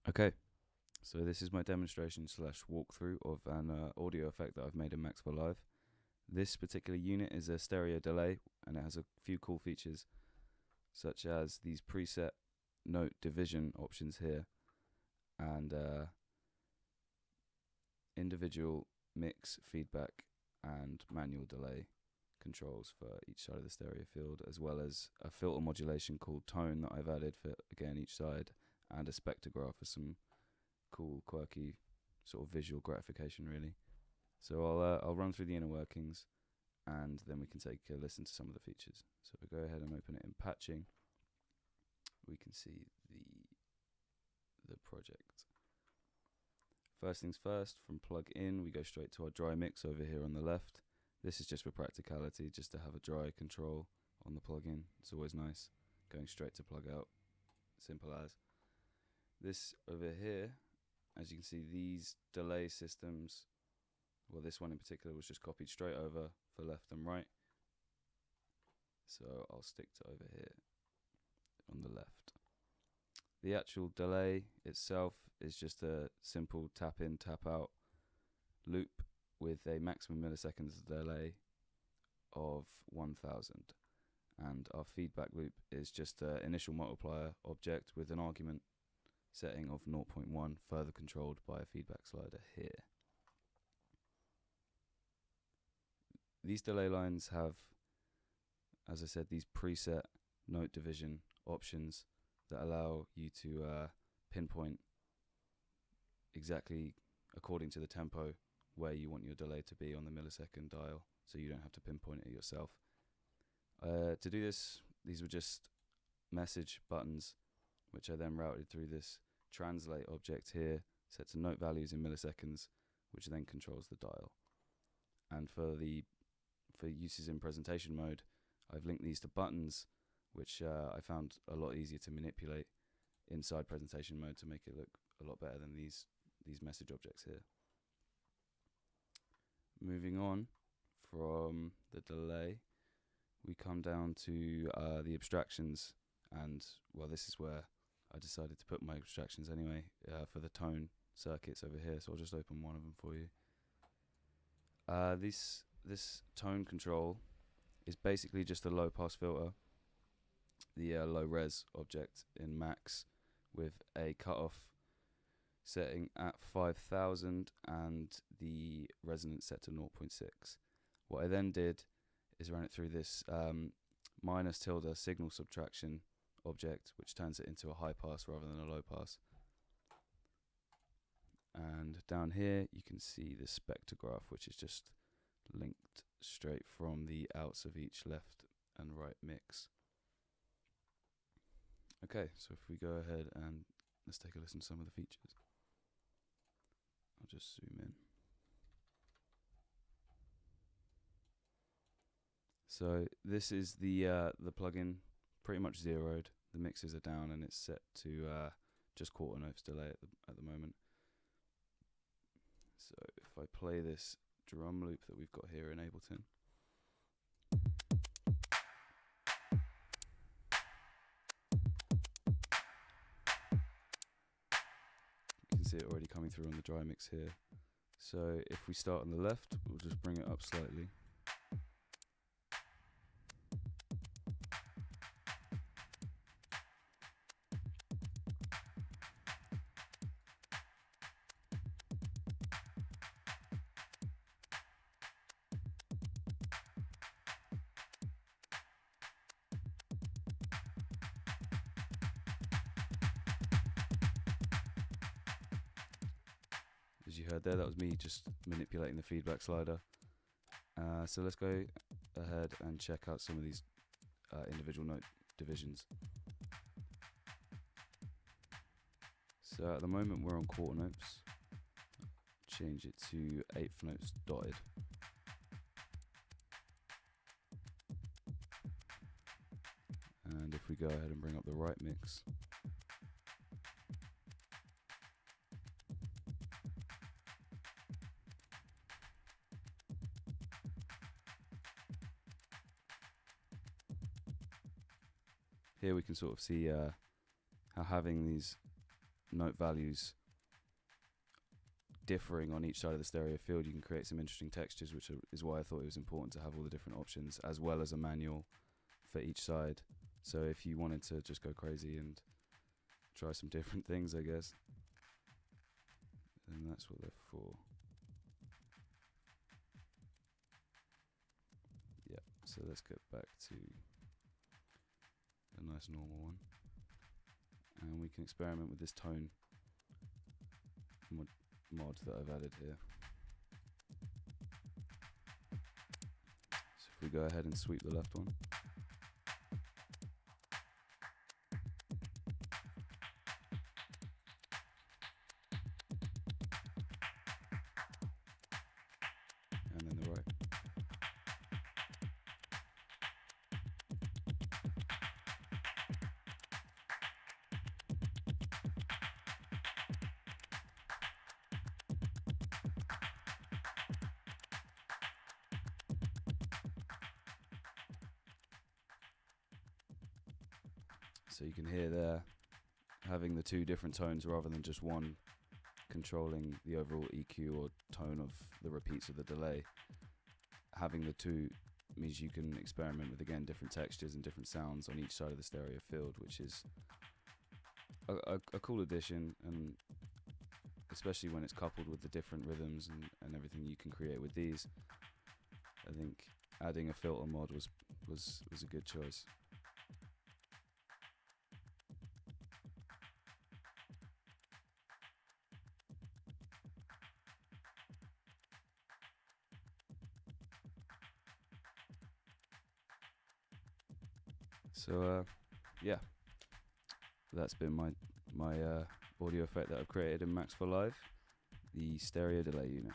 Okay, so this is my demonstration slash walkthrough of an audio effect that I've made in Max for Live. This particular unit is a stereo delay, and it has a few cool features, such as these preset note division options here, and individual mix, feedback, and manual delay controls for each side of the stereo field, as well as a filter modulation called tone that I've added for, again, each side, and a spectrograph for some cool, quirky sort of visual gratification, really. So I'll run through the inner workings, and then we can take a listen to some of the features. So if we go ahead and open it in patching, we can see the project. First things first, from plug in, we go straight to our dry mix over here on the left. This is just for practicality, just to have a dry control on the plug-in. It's always nice going straight to plug out, simple as. This over here, as you can see, these delay systems, well, this one in particular was just copied straight over for left and right. So I'll stick to over here on the left. The actual delay itself is just a simple tap in, tap out loop with a maximum milliseconds delay of 1000. And our feedback loop is just an initial multiplier object with an argument setting of 0.1, further controlled by a feedback slider here. These delay lines have, as I said, these preset note division options that allow you to pinpoint exactly according to the tempo where you want your delay to be on the millisecond dial, so you don't have to pinpoint it yourself. To do this, these were just message buttons, which are then routed through this translate object here, set to note values in milliseconds, which then controls the dial. And for uses in presentation mode, I've linked these to buttons, which I found a lot easier to manipulate inside presentation mode to make it look a lot better than these message objects here. Moving on from the delay, we come down to the abstractions, and well, this is where I decided to put my abstractions anyway for the tone circuits over here. So I'll just open one of them for you. This tone control is basically just a low pass filter, the low res object in Max, with a cutoff setting at 5000 and the resonance set to 0.6. What I then did is run it through this minus tilde signal subtraction object, which turns it into a high pass rather than a low pass. And down here you can see the spectrograph, which is just linked straight from the outs of each left and right mix. Okay, so if we go ahead and let's take a listen to some of the features. I'll just zoom in. So this is the plugin, pretty much zeroed. The mixes are down and it's set to just quarter notes delay at the moment. So if I play this drum loop that we've got here in Ableton, you can see it already coming through on the dry mix here. So if we start on the left, we'll just bring it up slightly. As you heard there, that was me just manipulating the feedback slider. So let's go ahead and check out some of these individual note divisions. So at the moment we're on quarter notes. Change it to eighth notes dotted. And if we go ahead and bring up the right mix, here we can sort of see how having these note values differing on each side of the stereo field, you can create some interesting textures, which is why I thought it was important to have all the different options, as well as a manual for each side. So if you wanted to just go crazy and try some different things, I guess, then that's what they're for. Yeah, so let's get back to a nice normal one. And we can experiment with this tone mod that I've added here. So if we go ahead and sweep the left one, and then the right. So you can hear there having the two different tones rather than just one controlling the overall EQ or tone of the repeats of the delay. Having the two means you can experiment with, again, different textures and different sounds on each side of the stereo field, which is a cool addition, and especially when it's coupled with the different rhythms and everything you can create with these. I think adding a filter mod was a good choice. So yeah, that's been my audio effect that I've created in Max for Live, the stereo delay unit.